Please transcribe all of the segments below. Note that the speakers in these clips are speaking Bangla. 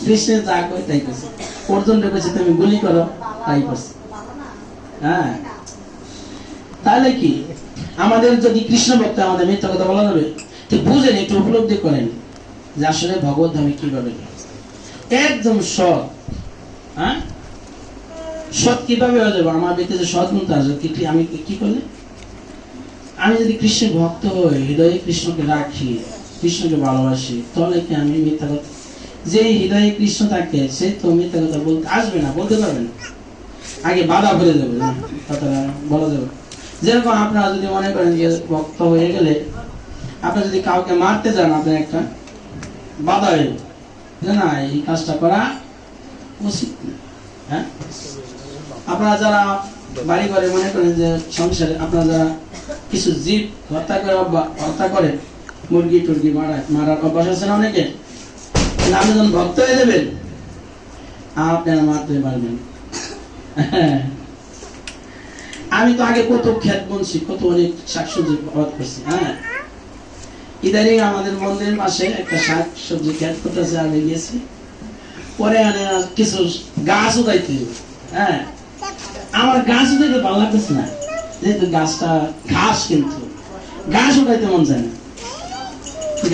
কৃষ্ণের যা কই তাই করছে, অর্জুন কইছে তুমি গুলি করো, তাই করছে। হ্যাঁ, তাহলে কি আমাদের যদি কৃষ্ণ ভক্ত আমাদের মিথ্যা কথা বলা যাবে? তো বুঝেন, একটু উপলব্ধি করেন যে আসলে ভগবত ধামে কিভাবে একদম সৎ। হ্যাঁ, সৎ কিভাবে হয়ে যাবো? আমার ভিতরে যে সৎ গুণ আছে, আমি কি করলে আমি যদি কৃষ্ণের ভক্ত হই, হৃদয়ে কৃষ্ণকে রাখি, কৃষ্ণকে ভালোবাসি, তাহলে কি আমি মিথ্যা কথা? যে হৃদয়ে কৃষ্ণ থাকে সে তো মিথ্যা কথা বলতে আসবে না, বলতে পারবে না, আগে বাধা ভরে যাবে, কথাটা বলা যাবে। যেরকম আপনারা যদি মনে করেন যে ভক্ত হয়ে গেলে আপনারা যদি কাউকে মারতে যান, আপনার একটা বাধা হয়ে না, এই কাজটা করা উচিত না। হ্যাঁ, আপনারা যারা বাড়ি ঘরে মনে করেন যে সংসারে আপনারা যারা কিছু জীব হত্যা করে, মুরগি টুরগি মারার অভ্যাস আছে না অনেকে, আপনি যখন ভক্ত হয়ে যাবেন আপনারা মারতে পারবেন। আমি তো আগে কত ক্ষেত বনছি, কত অনেক শাকসবজি আবাদ করছি। হ্যাঁ, ইদানিং আমাদের মন্দিরের পাশে একটা শাকসবজি ক্ষেত করতেছে, আমি গিয়েছি, পরে কিছু গাছ উঠাইতে। হ্যাঁ, আমার গাছ উঠাইতে ভালো লাগতেছে না, যেহেতু গাছটা ঘাস, কিন্তু গাছ উঠাইতে মন যায় না।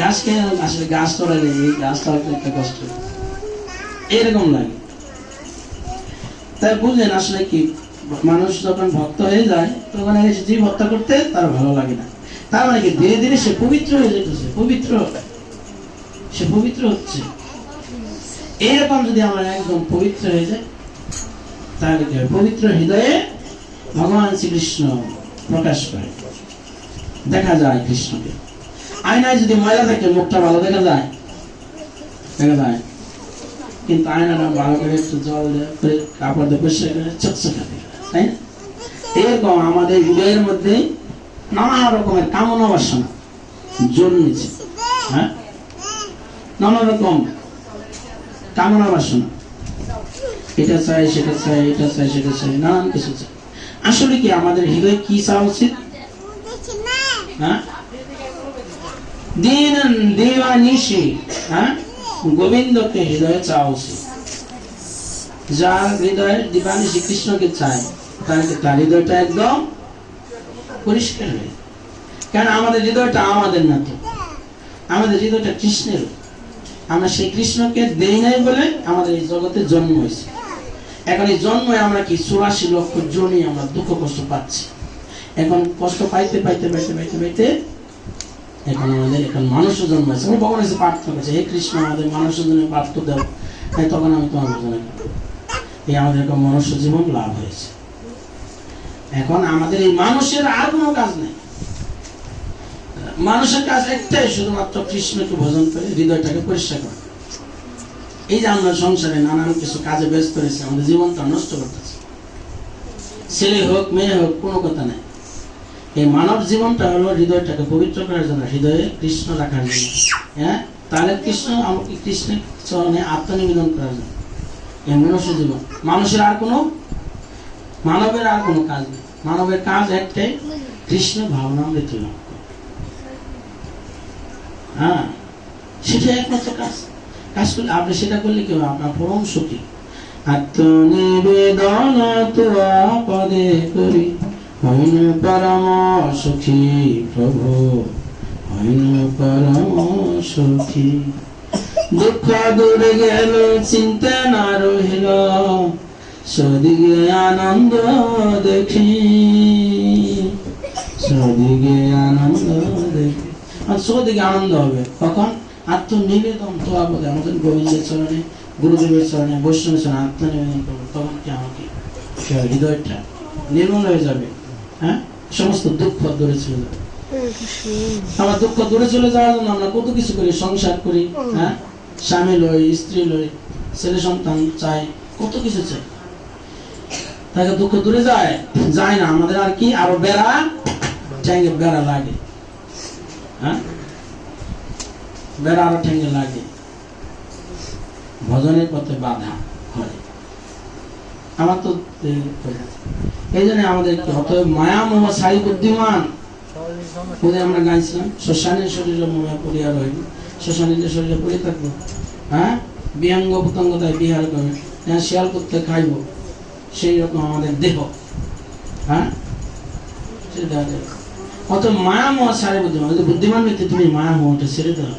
গাছ খেয়ে আসলে গাছ তোলাইলে এই গাছটা একটা কষ্ট এরকম লাগে। তাই বুঝলেন আসলে কি, মানুষ যখন ভক্ত হয়ে যায় তখন জীব হত্যা করতে তার ভালো লাগে না। তার মানে কি ধীরে ধীরে সে পবিত্র হয়ে যেতেছে, সে পবিত্র হচ্ছে। এরকম যদি আমরা একদম পবিত্র হয়ে যায় তাহলে কি পবিত্র হৃদয়ে ভগবান শ্রীকৃষ্ণ প্রকাশ পায়, দেখা যায় কৃষ্ণকে। আয়নায় যদি ময়লা থাকে মুখটা ভালো দেখা যায়, কিন্তু আয়নাটা ভালো করে একটু জল দিয়ে কাপড় দিয়ে পরিষ্কার করে চকচকা থাকে, তাই না? এরকম আমাদের হৃদয়ের মধ্যে নানা রকমের কামনা বাসনা জন্মেছে। হ্যাঁ, নানা রকম কামনা বাসনা, এটা চাই সেটা চাই, এটা চাই সেটা চাই, নানান কিছু চাই। আসলে কি আমাদের হৃদয়ে কি চাওয়া উচিত? হ্যাঁ, দিন দিবানিশি, হ্যাঁ, গোবিন্দকে হৃদয়ে চাওয়া উচিত। যার হৃদয়ে দিবানিশি কৃষ্ণকে চায় তার হৃদয়টা একদম পরিষ্কার হয়ে। কেন আমাদের হৃদয়টা আমাদের না, তো আমাদের হৃদয়টা কৃষ্ণের। আমরা সেই কৃষ্ণকে দেই নাই বলে আমাদের এই জগতে জন্ম হয়েছে। এখন এই জন্মে আমরা কি 84 লক্ষ জনই আমরা দুঃখ কষ্ট পাচ্ছি। এখন কষ্ট পাইতে পাইতে পাইতে পাইতে পাইতে এখন আমাদের মানুষের জন্ম হয়েছে। আমি ভগবানের কাছে প্রার্থনা করছি, হে কৃষ্ণ আমাদের মানুষের জন্য প্রার্থ দেব, তখন আমি তোমার বোঝানো এই আমাদের এখন মনুষ্য জীবন লাভ হয়েছে। এখন আমাদের এই মানুষের আর কোনো কাজ নেই, মানুষের কাজ একটাই, শুধুমাত্র কৃষ্ণকে ভজন করে হৃদয়টাকে পরিষ্কার করা। এই যে আমরা সংসারে নানান কিছু কাজে ব্যস্ত রয়েছে, আমাদের জীবনটা নষ্ট করতেছে। ছেলে হোক মেয়ে হোক কোনো কথা নাই, এই মানব জীবনটা হলো হৃদয়টাকে পবিত্র করার জন্য, হৃদয়ে কৃষ্ণ রাখার জন্য। হ্যাঁ, তাহলে কৃষ্ণ আমাকে কৃষ্ণের চরণে আত্মনিবেদন করার জন্য এই মনুষ্য জীবন। মানবের আর কোনো কাজ নেই। মানবের কাজ একটাই, কৃষ্ণ ভাবনামৃত লাভ। হ্যাঁ, সেটা একমাত্র কাজ করলে আপনি সেটা করলে কি হবে? আপনার পরম সুখী। আত্মনিবেদন তোয়া পদে করি, হইন পরম সুখী প্রভু, হইন পরম সুখী। দুঃখ দূরে গেল, চিন্তা না রহিল, সদিগে আনন্দ দেখি, সদিগে আনন্দ দেখি। সদিকে আনন্দ হবে কখন? আত্মনিবেদন তোয়া পদে, আমাদের গোবিন্দের চরণে, গুরুদেবের চরণে, বৈষ্ণবের চরণে আত্মনিবেদন করবো। তখন কি আমাকে হৃদয়টা নির্মল হয়ে যাবে। হ্যাঁ, সমস্ত দুঃখ দূরে চলে যাবে। আমার দুঃখ দূরে চলে যাওয়ার জন্য আমরা কত কিছু করি, সংসার করি, হ্যাঁ, স্বামী লই, স্ত্রী লই, ছেলে সন্তান চাই, কত কিছু চাই, তাকে দুঃখ দূরে যায় না। আমাদের আর কি আরো বেড়া লাগে। হ্যাঁ, বেড়া আরো ঠেঙ্গে লাগে, ভজনের পথে বাধা হয়। আমার তো এই জন্য আমাদের মায়া মোহ সারি বুদ্ধিমান। আমরা গাইছিলাম, শ্মশানের শরীরে মোয়া পড়িয়া রইব, শ্মশানের শরীরে পড়ে থাকবো, হ্যাঁ, বিহাঙ্গ পতঙ্গ তাই বিহার করে, শিয়াল করতে খাইব, সেই রকম আমাদের দেহ। হ্যাঁ, সেটা অত মায়া মোহ ছাড়ে বুদ্ধিমান। বুদ্ধিমান ব্যক্তি তুমি মায়া মোহটা ছেড়ে দাও,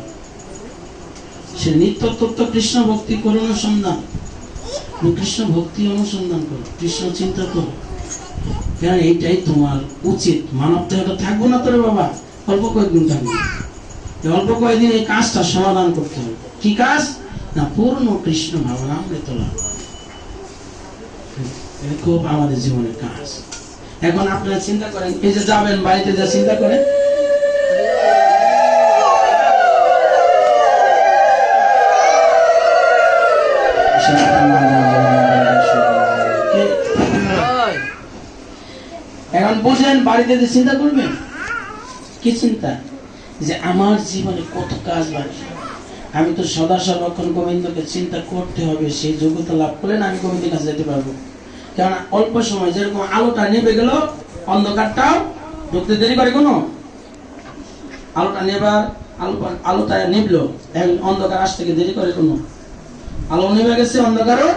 সে নিত্য তত্ত্ব কৃষ্ণ ভক্তি করো, অনুসন্ধান কৃষ্ণ ভক্তি অনুসন্ধান করো, কৃষ্ণ চিন্তা করো। কেন এইটাই তোমার উচিত। মানব দেহটা থাকবো না তোরে বাবা, অল্প কয়েকদিন থাকবে, অল্প কয়েকদিন এই কাজটা সমাধান করতে হবে। কি কাজ? না পূর্ণ কৃষ্ণ ভাবনা অমৃত লাভ, খুব আমাদের জীবনের কাজ। এখন আপনারা চিন্তা করেন, এই যে যাবেন বাড়িতে, যা চিন্তা করেন এখন বুঝলেন, বাড়িতে যে চিন্তা করবেন, কি চিন্তা? যে আমার জীবনে কত কাজ বাকি, আমি তো সদা সর্বক্ষণ গোবিন্দকে চিন্তা করতে হবে। সেই যোগ্যতা লাভ করলে আমি গোবিন্দের কাছে যেতে পারবো। কারণ অল্প সময় যেরকম আলোটা নেবে গেল, অন্ধকারটাও ঢুকতে দেরি করে কোনো? আলোটা নেবার আলোটা নিবলো, অন্ধকার আসতে দেরি করে কোনো? আলো নেমে গেছে, অন্ধকারও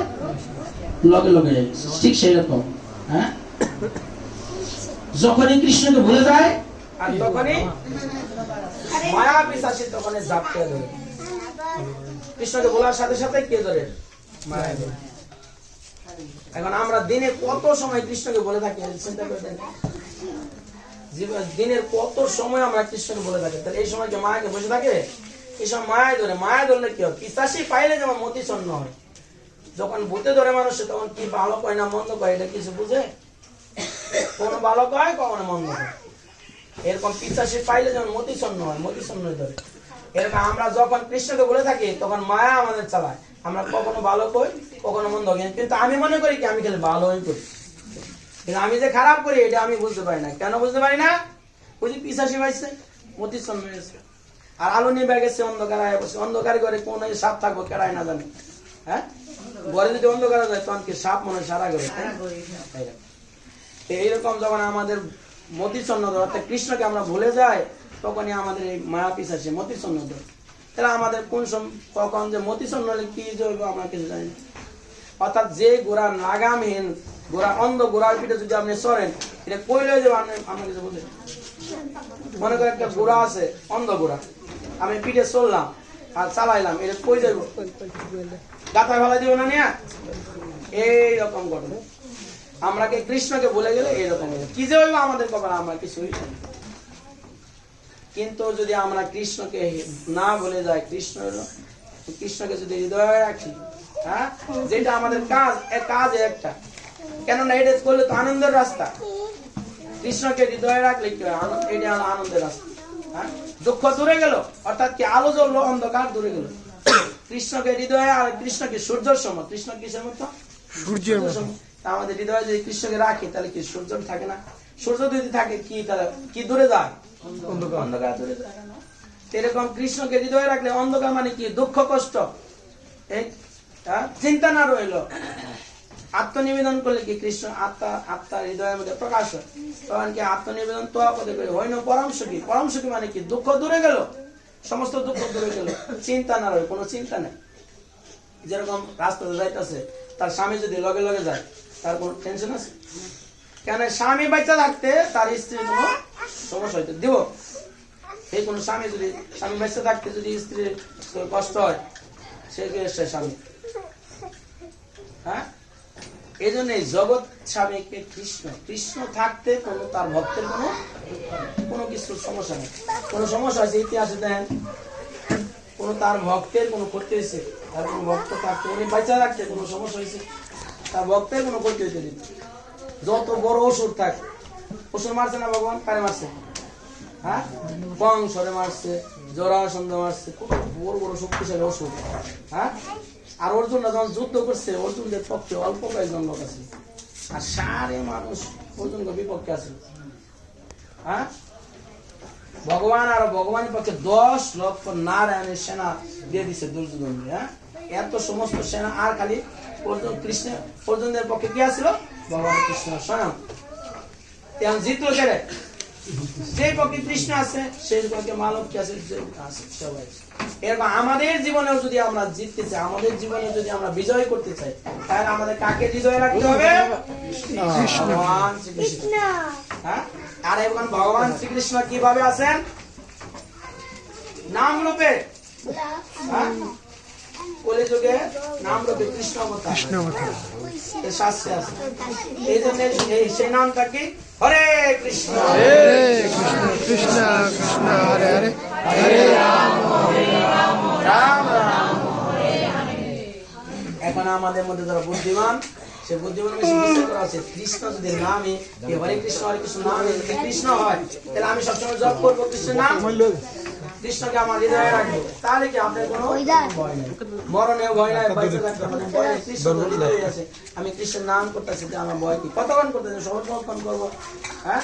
লগে লগে গেছে। ঠিক সেই রকম। হ্যাঁ, যখনই কৃষ্ণকে ভুলে যায় আর তখনই মায়া পিশাচী তখনই ঝাপটে ধরে। কৃষ্ণকে বলার সাথে সাথে কে ধরে? মায়া ধরে। এখন আমরা দিনে কত সময় কৃষ্ণকে বলে থাকি, চিন্তা করে দেখেন। দিনের কত সময় আমরা কৃষ্ণকে বলে থাকি, তাহলে এই সময় কি মায়াকে বসে থাকে? এই সময় মায়া ধরে। মায়া ধরলে কি হয়? পিশাচী পাইলে যেমন মতি ছন্ন হয়। যখন ভূতে ধরে মানুষ, তখন কি ভালো কয় না মন্দ কয় এটা কিছু বুঝে? কোনো ভালো কয়, কখনো মন্দ কয়। এরকম পিশাচী পাইলে যেমন মতি ছন্ন হয়, মতি ছন্ন ধরে। এরকম আমরা যখন কৃষ্ণকে বলে থাকি, তখন মায়া আমাদের চালায়। আমরা কখনো ভালো কই, কখনো মন্দ করি। কিন্তু আমি মনে করি কি আমি খালি ভালোই করি, কিন্তু আমি যে খারাপ করি এটা আমি বুঝতে পারি না। কেন বুঝতে পারি না? বুঝি পিশাচী পাইছে, মতি ছন্ন হয়েছে। আর আলো নিবে গেছে, অন্ধকার আয় বসে। অন্ধকার ঘরে কোন সাপ থাকবো কেড়াই না জানি। হ্যাঁ, ঘরে যদি অন্ধকার যায় তখন কি সাপ মনে সারা ঘরে। এইরকম যখন আমাদের মতিচ্ছন্ন অর্থাৎ কৃষ্ণকে আমরা ভুলে যাই, তখনই আমাদের এই মায়া পিশাচী মতিচ্ছন্ন ধরে। তাহলে আমাদের কোন কখন যে মতিচ্ছন্ন হলে কি জৈব আমরা কিছু জানি না। অর্থাৎ যে গোড়া লাগামহীন, গোড়া অন্ধ গোড়ার পিঠে যদি আপনি সরেন, এটা কইলে যে আমরা কিছু বুঝি। মনে করেন একটা গোড়া আছে, অন্ধ গোড়া, আমি পিঠে চললাম আর চালাইলাম, এটা কই যাইব? গাথায় ফেলাই দিব না নিয়ে? এইরকম ঘটনা। আমরা কি কৃষ্ণকে বলে গেলে এইরকম কি যে হইব আমাদের কপালে, আমরা কিছু হইব। কিন্তু যদি আমরা কৃষ্ণকে না বলে যাই, কৃষ্ণকে যদি হৃদয়ে রাখি, হ্যাঁ, যেটা আমাদের কাজ একটা, কেননা এটা করলে তো আনন্দের রাস্তা। কৃষ্ণকে হৃদয়ে রাখলে কি হয়? এটা হলো আনন্দের রাস্তা। হ্যাঁ, দুঃখ দূরে গেল, অর্থাৎ কি আলো জ্বললো, অন্ধকার দূরে গেল। কৃষ্ণকে হৃদয়ে, আর কৃষ্ণকে সূর্যের সময়। কৃষ্ণ কিসের মতো? সূর্যের সময়। আমাদের হৃদয়ে যদি কৃষ্ণকে রাখি, তাহলে কি সূর্য থাকে না? সূর্য যদি থাকে কি, তাহলে কি দূরে যায়? অন্ধকার দূরে যায়। এরকম কৃষ্ণকে হৃদয়ে রাখলে অন্ধকার মানে কি? দুঃখ কষ্ট, চিন্তা না রইল। আত্মনিবেদন করলে কি কৃষ্ণ আত্মার হৃদয়ের মধ্যে প্রকাশ হয়। তখন কি আত্মনিবেদন তো পদে করে হয় না পরমসুখী। পরমসুখী মানে কি? দুঃখ দূরে গেল, সমস্ত দুঃখ দূরে গেল, চিন্তা না রয়, কোনো চিন্তা নেই। যেরকম রাস্তাতে যাইতেছে, তার স্বামী যদি লগে লগে যায়, তার কোনো টেনশন আছে? কেন? স্বামী বাচ্চা থাকতে তার স্ত্রীর কোনো সমস্যা হইতে দিব। এই কোনো স্বামী বাচ্চা থাকতে যদি স্ত্রীর কষ্ট হয়, সে কি স্বামী? হ্যাঁ, এই জন্য জগৎ স্বামীকে কৃষ্ণ থাকতে তার ভক্তের কোনো কিছু সমস্যা নেই। কোনো সমস্যা আছে ইতিহাসে দেখেন, কোন তার ভক্তের কোনো ক্ষতি হয়েছে? তার কোনো ভক্ত থাকতে, উনি বাচ্চা থাকতে কোনো সমস্যা হয়েছে? তার ভক্তের কোনো ক্ষতি হইতে দিত। যত বড় অসুর থাকে, অসুর মারছে না ভগবান? কারে মারছে? হ্যাঁ, কংসরে মারছে, জরাসন্ধ মারছে, কত বড় বড় শক্তিশালী অসুর। হ্যাঁ, আর অর্জুনরা যখন যুদ্ধ করছে, অর্জুনদের পক্ষে অল্প কয়েকজন লোক আছে, আর সারে মানুষ অর্জুনের বিপক্ষে আছে। হ্যাঁ, ভগবান আর ভগবানের পক্ষে 10 লক্ষ নারায়ণের সেনা দিয়ে দিচ্ছে দুর্যোধন। হ্যাঁ, এত সমস্ত সেনা, আর খালি অর্জুনদের পক্ষে কি আসছিল? ভগবান কৃষ্ণ স্বয়ং। জিতলো কে? যে পক্ষে কৃষ্ণ আছে সেই পক্ষে মা লক্ষ্মী আছে, সবাই। এরকম আমাদের জীবনেও যদি আমরা জিততে চাই, আমাদের জীবনে যদি আমরা বিজয় করতে চাই, তাহলে আমাদের কাকে হৃদয়ে রাখতে হবে? ভগবান শ্রীকৃষ্ণ। হ্যাঁ, আর এখন ভগবান শ্রীকৃষ্ণ কিভাবে আছেন? নাম রূপে। হ্যাঁ, কলিযুগে নাম রূপে কৃষ্ণ অবতার শাস্ত্রে আছে। এই জন্য সেই নামটা কি? হরে কৃষ্ণ কৃষ্ণ কৃষ্ণ হরে হরে, হরে রাম রাম রাম। এখন আমাদের মধ্যে যারা বুদ্ধিমান, সে বুদ্ধিমান বেশি বিচার করা আছে। কৃষ্ণ যদি নামে হরে কৃষ্ণ নামে যদি কৃষ্ণ হয়, তাহলে আমি সবসময় জপ করবো কৃষ্ণের নাম, কৃষ্ণকে আমার হৃদয়ে রাখবো। তাহলে কি আপনার কোনো ভয় নেই, মরণে ভয় নাই, বাইরে থাকতে হবে। কৃষ্ণ হৃদয়ে আছে, আমি কৃষ্ণের নাম করতেছি, আমার ভয় কি? কতক্ষণ করতেছি? সর্বক্ষণ করবো। হ্যাঁ,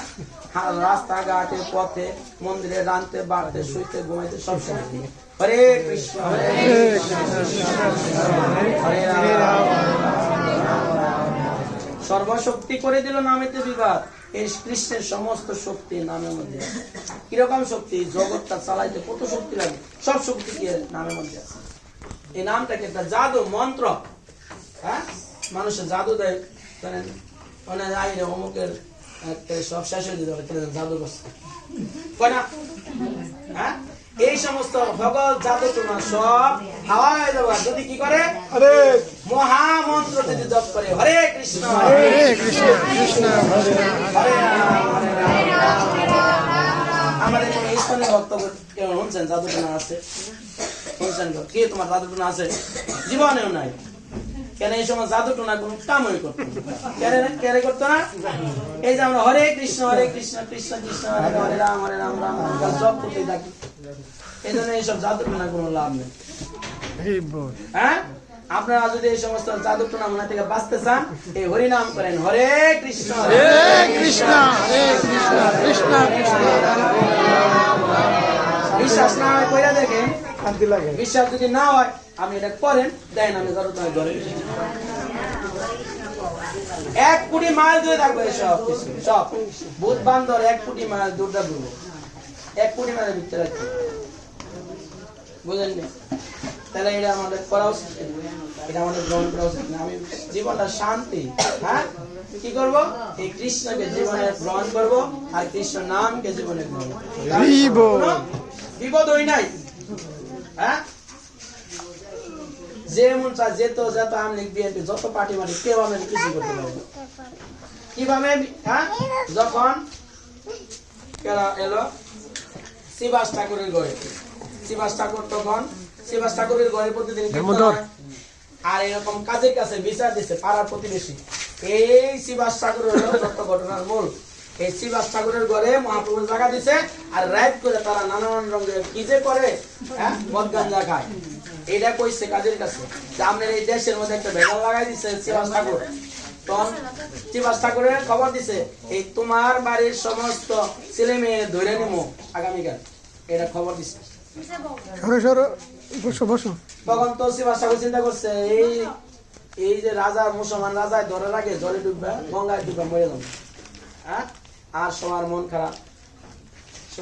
রাস্তাঘাটে, পথে, মন্দিরে, রানতে, বাড়তে, শুইতে, ঘুমাইতে, সবসময় হরে কৃষ্ণ হরে হরে রাম। সর্বশক্তি করে দিল নামেতে বিবাদ। এই কৃষ্ণের সমস্ত শক্তি নামের মধ্যে। কিরকম শক্তি? জগৎটা চালাইতে কত শক্তি লাগে, সব শক্তি কি নামের মধ্যে আছে। এই নামটাকে একটা জাদু মন্ত্র। হ্যাঁ, মানুষের জাদু দেয়, জানেন? অমুকের সব শেষ হয়ে যেতে হবে, জাদু করছে। হ্যাঁ, এই সমস্ত ভগৎ জাদু তোমার সব হাওয়া হয়ে যাবে যদি কি করে? মহামন্ত্র যদি জপ করে হরে কৃষ্ণ হরে কৃষ্ণ কৃষ্ণ হরে রাম হরে রাম। আমাদের কোন ইসলামের বক্তব্য কেউ শুনছেন জাদু টোনা আছে? শুনছেন কে? তোমার জাদু টোনা আছে? জীবনেও নাই। কেন? এই সময় জাদু টোনা কোন কামই করতো কেন করতো না? এই যে আমরা হরে কৃষ্ণ কৃষ্ণ কৃষ্ণ হরে রাম রাম রাম জপ করতে থাকি। এই জন্য এইসব জাদু টোনা কোনো লাভ নেই। হ্যাঁ, আপনারা যদি এই সমস্ত জাদু টোনা মনে থেকে বাঁচতে চান, এই হরিনাম করেন, হরে কৃষ্ণ কৃষ্ণ কৃষ্ণ কৃষ্ণ। বিশ্বাস না হয় কইরা দেখেন, শান্তি লাগে। বিশ্বাস যদি না হয় আপনি এটা করেন, দেন আমি জাদু টোনা ধরে 1 কোটি মাইল দূরে থাকবে। সব কিছু সব ভূত বান্দর 1 কোটি মাইল দূরটা ঘুরবো, 1 কোটি মাইলের ভিতরে রাখবে। বুঝলেন? তাহলে এটা আমাদের করা উচিত, এটা আমাদের গ্রহণ করা উচিত না। আমি জীবনটা শান্তি। হ্যাঁ, কি করব? এই কৃষ্ণকে জীবনে গ্রহণ করব, আর কৃষ্ণ নামকে জীবনে গ্রহণ করব। বিপদ হই নাই। হ্যাঁ, যে মন চায় যেত যত আমলিগ বিএনপি যত পার্টি মারি কেউ আমাদের কিছু করতে পারবে কিভাবে? হ্যাঁ, যখন এলো শিবাস ঠাকুরের ঘরে, শিবাস ঠাকুর তখন শিবাস ঠাকুরের ঘরে প্রতিদিন আর এরকম কাজের কাছে বিচার দিচ্ছে পাড়ার প্রতিবেশী। এই শিবাস ঠাকুরের হলো যত ঘটনার মূল। এই শিবাস ঠাকুরের ঘরে মহাপ্রভুর জায়গা দিছে, আর রাত করে তারা নানান রঙের কি যে করে, হ্যাঁ, মদ গাঞ্জা খায়। এটা কইছে কাজের কাছে যে আপনার এই দেশের মধ্যে একটা ভেজাল লাগাই দিচ্ছে শিবাস ঠাকুর। তখন শিবাস ঠাকুরের খবর দিছে, এই তোমার বাড়ির সমস্ত ছেলে মেয়ে ধরে নিমো আগামীকাল, এটা খবর দিছে। তখন তো শিবাস ঠাকুর চিন্তা করছে, এই যে রাজা, মুসলমান রাজায় ধরে রাখে, জলে ডুববে, গঙ্গায় ডুববে, মরে যাবে। হ্যাঁ, আর সবার মন খারাপ।